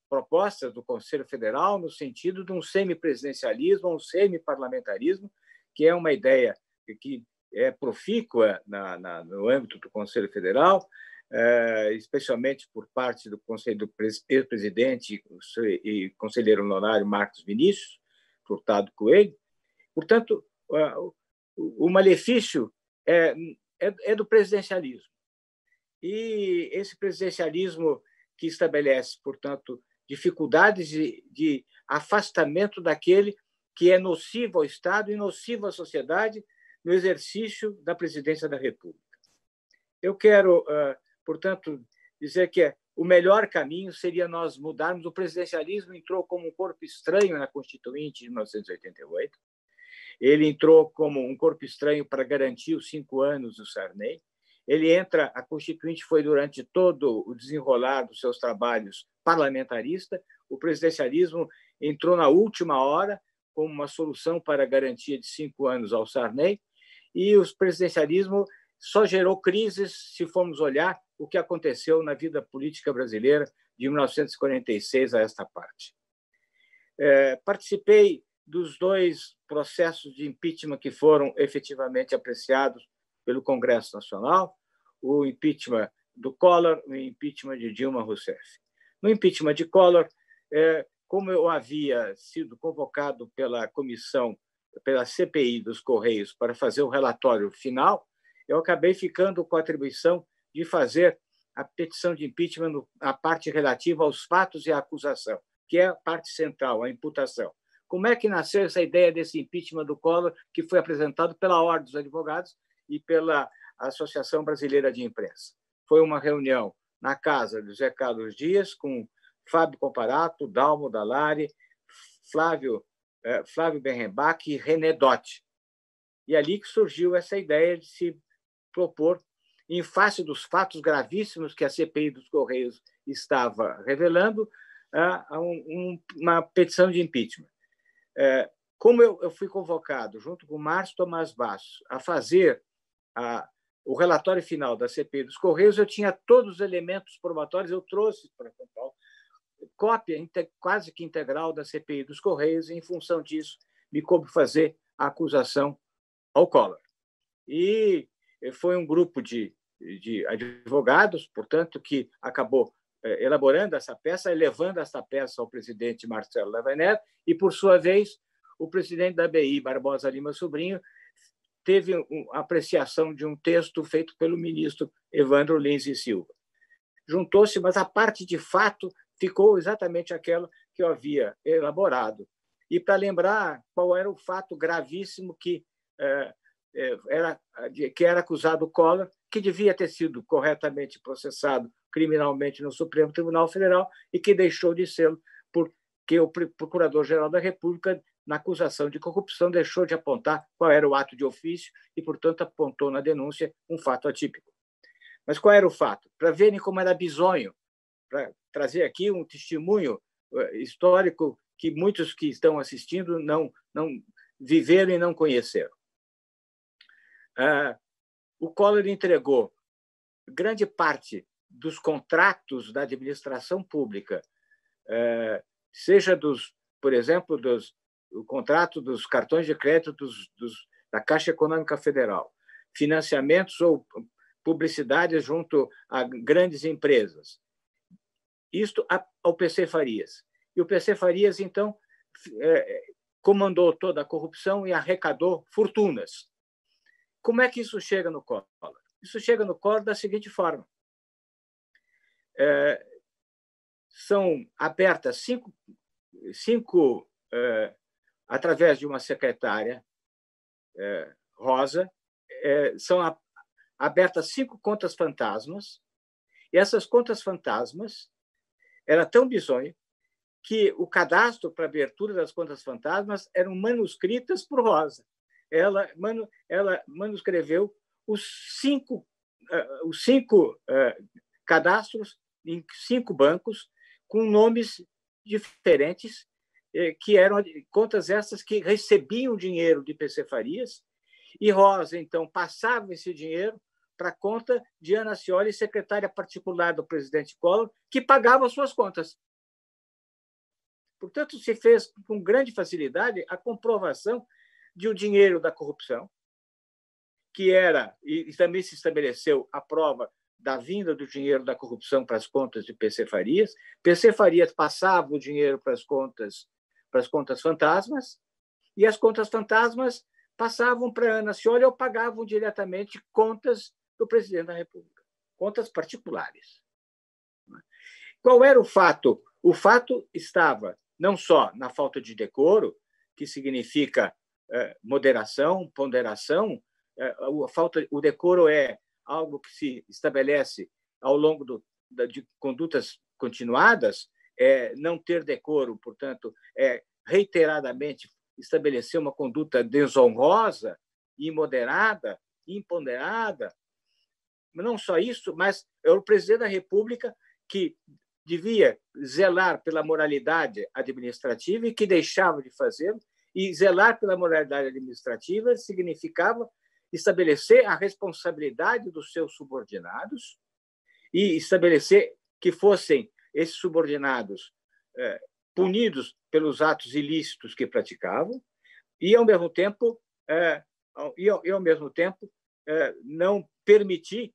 propostas do Conselho Federal no sentido de um semipresidencialismo, um semiparlamentarismo, que é uma ideia que é profícua no âmbito do Conselho Federal, especialmente por parte do Conselho do ex-presidente e conselheiro honorário Marcos Vinícius Furtado Coelho. Portanto, o malefício é do presidencialismo. E esse presidencialismo que estabelece, portanto, dificuldades de afastamento daquele que é nocivo ao Estado e nocivo à sociedade no exercício da presidência da República. Eu quero, portanto, dizer que o melhor caminho seria nós mudarmos. O presidencialismo entrou como um corpo estranho na Constituinte de 1988. Ele entrou como um corpo estranho para garantir os 5 anos do Sarney. A Constituinte foi durante todo o desenrolar dos seus trabalhos parlamentarista. O presidencialismo entrou na última hora como uma solução para a garantia de 5 anos ao Sarney, e o presidencialismo só gerou crises se formos olhar o que aconteceu na vida política brasileira de 1946 a esta parte. Participei dos 2 processos de impeachment que foram efetivamente apreciados pelo Congresso Nacional, o impeachment do Collor e o impeachment de Dilma Rousseff. No impeachment de Collor, como eu havia sido convocado pela CPI dos Correios para fazer o relatório final, eu acabei ficando com a atribuição de fazer a petição de impeachment na parte relativa aos fatos e à acusação, que é a parte central, a imputação. Como é que nasceu essa ideia desse impeachment do Collor, que foi apresentado pela Ordem dos Advogados e pela Associação Brasileira de Imprensa? Foi uma reunião na casa do José Carlos Dias, com Fábio Comparato, Dalmo Dallari, Flávio Berrenbach e René Dotti. E ali que surgiu essa ideia de se propor em face dos fatos gravíssimos que a CPI dos Correios estava revelando, uma petição de impeachment. Como eu fui convocado, junto com o Márcio Tomás Bastos, a fazer o relatório final da CPI dos Correios, eu tinha todos os elementos probatórios, eu trouxe para São Paulo cópia quase que integral da CPI dos Correios, e, em função disso, me coube fazer a acusação ao Collor. E foi um grupo de advogados, portanto, que acabou elaborando essa peça, levando essa peça ao presidente Marcelo Lavanelli, e, por sua vez, o presidente da ABI, Barbosa Lima Sobrinho, teve a apreciação de um texto feito pelo ministro Evandro Lins e Silva. Juntou-se, mas a parte de fato ficou exatamente aquela que eu havia elaborado. E para lembrar qual era o fato gravíssimo que era acusado o Collor, que devia ter sido corretamente processado criminalmente no Supremo Tribunal Federal e que deixou de ser porque o Procurador-Geral da República, na acusação de corrupção, deixou de apontar qual era o ato de ofício e, portanto, apontou na denúncia um fato atípico. Mas qual era o fato? Para verem como era bizonho, para trazer aqui um testemunho histórico que muitos que estão assistindo não viveram e não conheceram. O Collor entregou grande parte dos contratos da administração pública, seja por exemplo, o contrato dos cartões de crédito da Caixa Econômica Federal, financiamentos ou publicidade junto a grandes empresas. Isto ao PC Farias. E o PC Farias, então, comandou toda a corrupção e arrecadou fortunas. Como é que isso chega no Collor? Isso chega no Collor da seguinte forma. São abertas cinco através de uma secretária, Rosa, são abertas 5 contas fantasmas, e essas contas fantasmas era tão bizonho que o cadastro para abertura das contas fantasmas eram manuscritas por Rosa. Ela manuscreveu os cinco cadastros em 5 bancos com nomes diferentes, que eram contas essas que recebiam dinheiro de PC Farias, e Rosa, então, passava esse dinheiro para a conta de Ana Scioli, secretária particular do presidente Collor, que pagava suas contas. Portanto, se fez com grande facilidade a comprovação de o dinheiro da corrupção, que era, e também se estabeleceu a prova da vinda do dinheiro da corrupção para as contas de PC Farias. PC Farias passava o dinheiro para as contas fantasmas, e as contas fantasmas passavam para Ana Scioli ou pagavam diretamente contas do presidente da República, contas particulares. Qual era o fato? O fato estava não só na falta de decoro, que significa moderação, ponderação. O decoro é algo que se estabelece ao longo de condutas continuadas. Não ter decoro, portanto, reiteradamente estabelecer uma conduta desonrosa, imoderada, imponderada. Não só isso, mas é o presidente da República que devia zelar pela moralidade administrativa e que deixava de fazê-lo. E zelar pela moralidade administrativa significava estabelecer a responsabilidade dos seus subordinados e estabelecer que fossem esses subordinados punidos pelos atos ilícitos que praticavam e, ao mesmo tempo, não permitir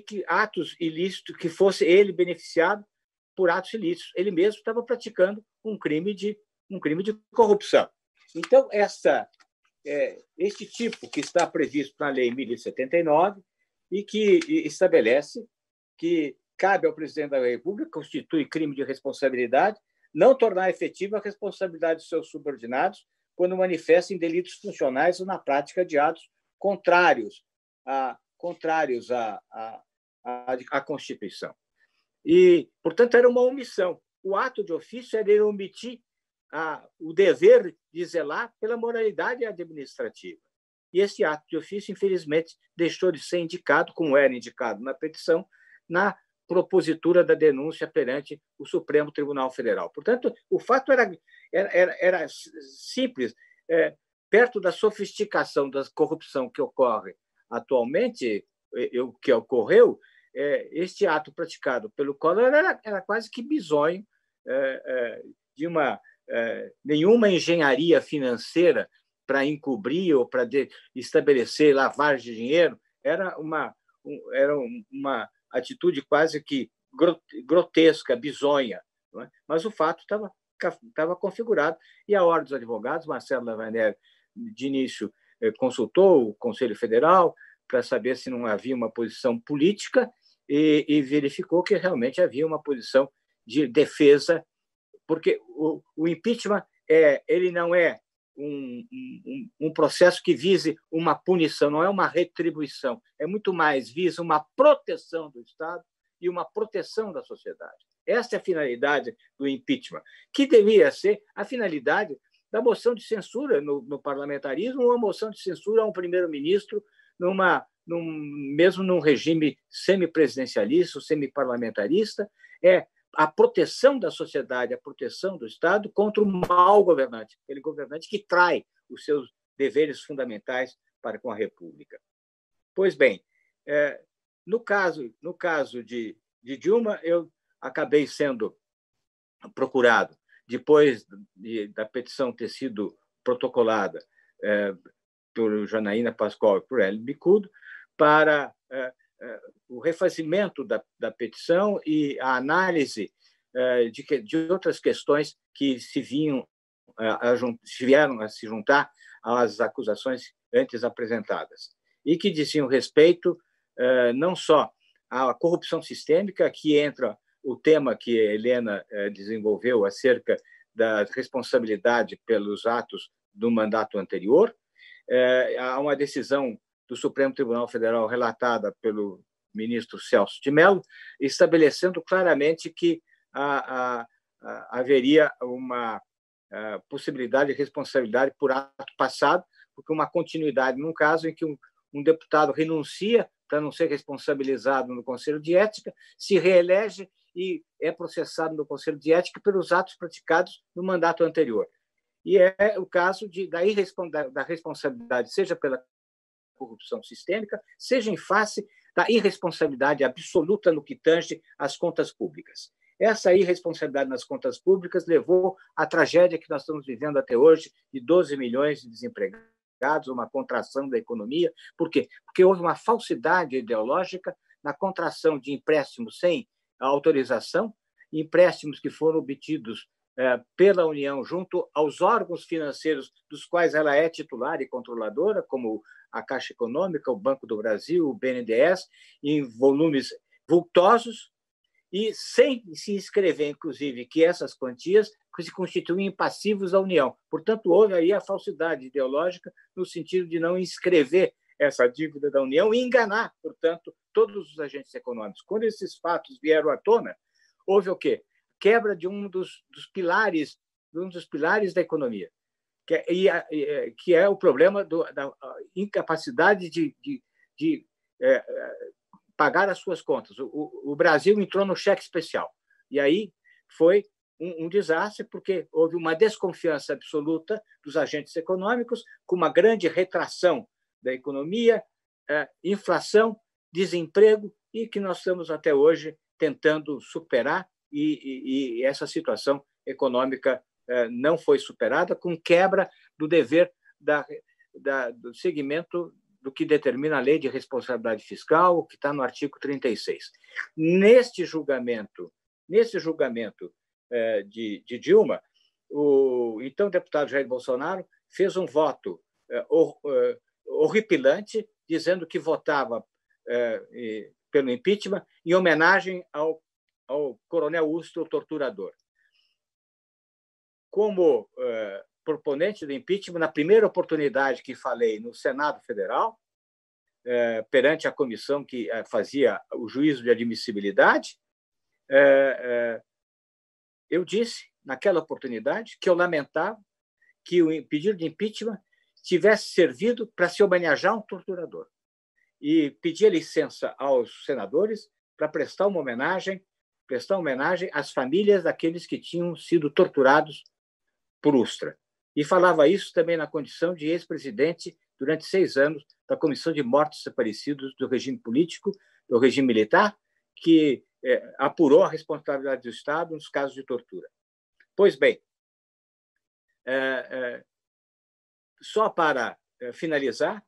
que atos ilícitos, que fosse ele beneficiado por atos ilícitos. Ele mesmo estava praticando um crime de corrupção. Então, este tipo que está previsto na Lei 1079 e que estabelece que cabe ao presidente da República, constitui crime de responsabilidade, não tornar efetiva a responsabilidade dos seus subordinados quando manifestem delitos funcionais ou na prática de atos contrários à Constituição. E, portanto, era uma omissão. O ato de ofício era ele omitir o dever de zelar pela moralidade administrativa. E esse ato de ofício, infelizmente, deixou de ser indicado, como era indicado na petição, na propositura da denúncia perante o Supremo Tribunal Federal. Portanto, o fato era simples. Perto da sofisticação da corrupção que ocorre atualmente, o que ocorreu, este ato praticado pelo Collor era quase que bizonho, de nenhuma engenharia financeira para encobrir ou para estabelecer lavagem de dinheiro. Era uma atitude quase que grotesca, bizonha. Não é? Mas o fato estava configurado, e a Ordem dos Advogados, Marcelo Lavaneri, de início, consultou o Conselho Federal para saber se não havia uma posição política e verificou que realmente havia uma posição de defesa, porque o impeachment ele não é um processo que vise uma punição, não é uma retribuição, é muito mais, visa uma proteção do Estado e uma proteção da sociedade. Essa é a finalidade do impeachment, que deveria ser a finalidade da moção de censura no parlamentarismo, ou a moção de censura a um primeiro-ministro, mesmo num regime semipresidencialista ou semiparlamentarista, a proteção da sociedade, a proteção do Estado contra o mau governante, aquele governante que trai os seus deveres fundamentais para com a República. Pois bem, no caso de Dilma, eu acabei sendo procurado, depois da petição ter sido protocolada por Janaína Pascoal e por Hélio Bicudo, para o refazimento da petição e a análise de outras questões que vieram a se juntar às acusações antes apresentadas, e que diziam respeito não só à corrupção sistêmica, que entra o tema que a Helena desenvolveu acerca da responsabilidade pelos atos do mandato anterior. Há uma decisão do Supremo Tribunal Federal relatada pelo ministro Celso de Mello, estabelecendo claramente que haveria uma possibilidade de responsabilidade por ato passado, porque uma continuidade num caso em que um deputado renuncia para não ser responsabilizado no Conselho de Ética, se reelege e é processado no Conselho de Ética pelos atos praticados no mandato anterior. E é o caso da responsabilidade, seja pela corrupção sistêmica, seja em face da irresponsabilidade absoluta no que tange às contas públicas. Essa irresponsabilidade nas contas públicas levou à tragédia que nós estamos vivendo até hoje, de 12 milhões de desempregados, uma contração da economia. Por quê? Porque houve uma falsidade ideológica na contração de empréstimos sem autorização, empréstimos que foram obtidos pela União junto aos órgãos financeiros dos quais ela é titular e controladora, como a Caixa Econômica, o Banco do Brasil, o BNDES, em volumes vultosos, e sem se inscrever, inclusive, que essas quantias se constituem passivos da União. Portanto, houve aí a falsidade ideológica no sentido de não inscrever essa dívida da União e enganar, portanto, todos os agentes econômicos. Quando esses fatos vieram à tona, houve o quê? Quebra de um dos pilares da economia, que é o problema da incapacidade de pagar as suas contas. O Brasil entrou no cheque especial, e aí foi um desastre, porque houve uma desconfiança absoluta dos agentes econômicos, com uma grande retração da economia, inflação, desemprego, e que nós estamos até hoje tentando superar, e essa situação econômica não foi superada, com quebra do dever do segmento do que determina a Lei de Responsabilidade Fiscal, que está no artigo 36. Neste julgamento de Dilma, o então deputado Jair Bolsonaro fez um voto horripilante, dizendo que votava pelo impeachment em homenagem ao coronel Ustra, o torturador. Como proponente do impeachment, na primeira oportunidade que falei no Senado Federal, perante a comissão que fazia o juízo de admissibilidade, eu disse, naquela oportunidade, que eu lamentava que o pedido de impeachment tivesse servido para se homenagear um torturador. E pedia licença aos senadores para prestar homenagem às famílias daqueles que tinham sido torturados por Ustra. E falava isso também na condição de ex-presidente durante 6 anos da Comissão de Mortos Desaparecidos do regime político, do regime militar, que apurou a responsabilidade do Estado nos casos de tortura. Pois bem, só para finalizar,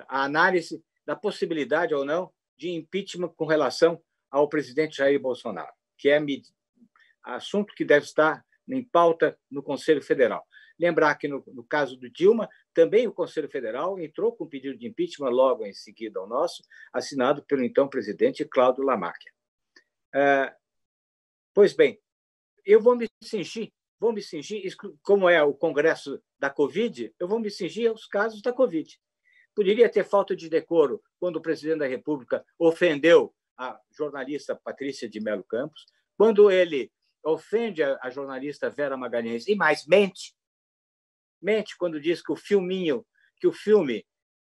a análise da possibilidade ou não de impeachment com relação ao presidente Jair Bolsonaro, que é assunto que deve estar em pauta no Conselho Federal. Lembrar que, no caso do Dilma, também o Conselho Federal entrou com pedido de impeachment logo em seguida ao nosso, assinado pelo então presidente Cláudio Lamarck. Pois bem, eu vou me cingir, como é o Congresso da Covid, eu vou me cingir aos casos da Covid. Poderia ter falta de decoro quando o presidente da República ofendeu a jornalista Patrícia de Mello Campos, quando ele ofende a jornalista Vera Magalhães e mais mente quando diz que o filme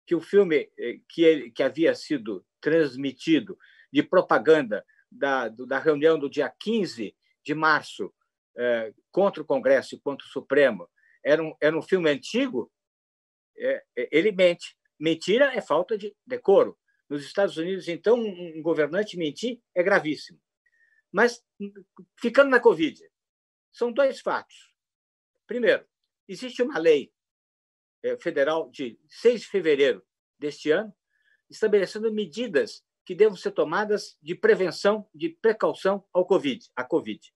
que havia sido transmitido de propaganda da reunião do dia 15 de março contra o Congresso e contra o Supremo era um filme antigo. Ele mente. Mentira é falta de decoro. Nos Estados Unidos, então, um governante mentir é gravíssimo. Mas, ficando na Covid, são 2 fatos. Primeiro, existe uma lei federal de 6 de fevereiro deste ano, estabelecendo medidas que devam ser tomadas de prevenção, de precaução à Covid.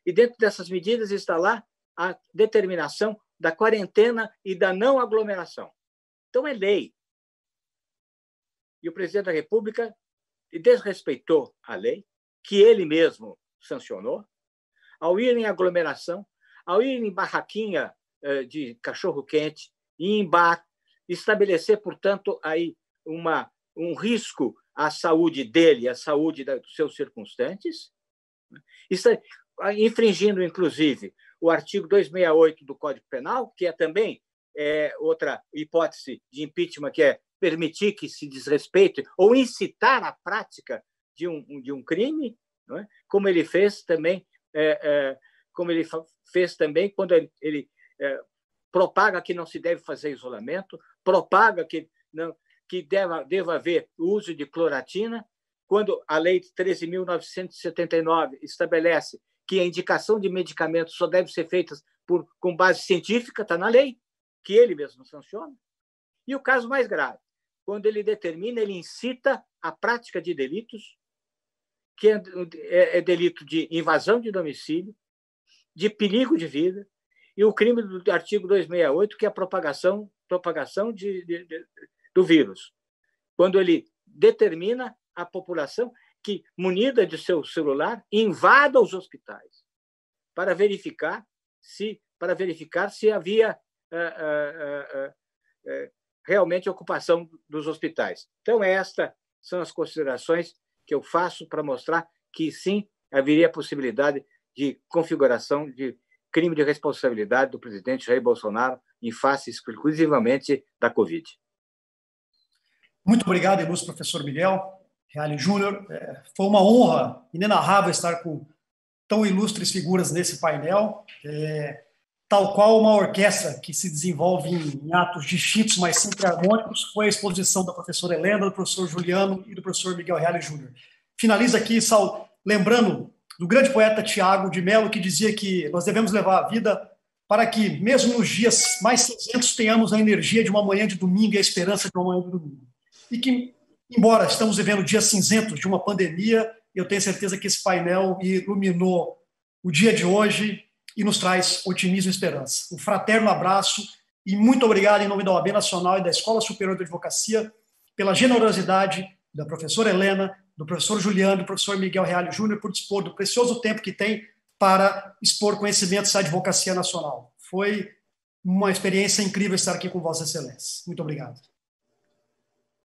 E dentro dessas medidas está lá a determinação da quarentena e da não aglomeração. Então, é lei. E o presidente da República desrespeitou a lei, que ele mesmo sancionou, ao ir em aglomeração, ao ir em barraquinha de cachorro-quente e em bar, estabelecer, portanto, aí um risco à saúde dele, à saúde dos seus circunstantes, infringindo, inclusive, o artigo 268 do Código Penal, que é também outra hipótese de impeachment, que é permitir que se desrespeite ou incitar a prática de um crime, não é? Como ele fez também, quando ele propaga que não se deve fazer isolamento, propaga que deva haver o uso de cloratina, quando a Lei 13.979 estabelece que a indicação de medicamentos só deve ser feita com base científica, está na lei, que ele mesmo sanciona. E o caso mais grave, quando ele incita a prática de delitos, que é delito de invasão de domicílio, de perigo de vida, e o crime do artigo 268, que é a propagação do vírus. Quando ele determina a população que, munida de seu celular, invada os hospitais para verificar se havia realmente ocupação dos hospitais. Então, estas são as considerações que eu faço para mostrar que, sim, haveria a possibilidade de configuração de crime de responsabilidade do presidente Jair Bolsonaro em face exclusivamente da Covid. Muito obrigado, ilustre professor Miguel Reale Júnior. Foi uma honra inenarrável estar com tão ilustres figuras nesse painel. Tal qual uma orquestra que se desenvolve em atos distintos, mas sempre harmônicos, foi a exposição da professora Helena, do professor Juliano e do professor Miguel Reale Júnior. Finaliza aqui, lembrando do grande poeta Tiago de Mello, que dizia que nós devemos levar a vida para que, mesmo nos dias mais cinzentos, tenhamos a energia de uma manhã de domingo e a esperança de uma manhã de domingo. E que, embora estamos vivendo dias cinzentos de uma pandemia, eu tenho certeza que esse painel iluminou o dia de hoje e nos traz otimismo e esperança. Um fraterno abraço e muito obrigado em nome da OAB Nacional e da Escola Superior de Advocacia pela generosidade da professora Helena, do professor Juliano e do professor Miguel Reale Júnior por dispor do precioso tempo que tem para expor conhecimentos da advocacia nacional. Foi uma experiência incrível estar aqui com Vossa Excelência. Muito obrigado.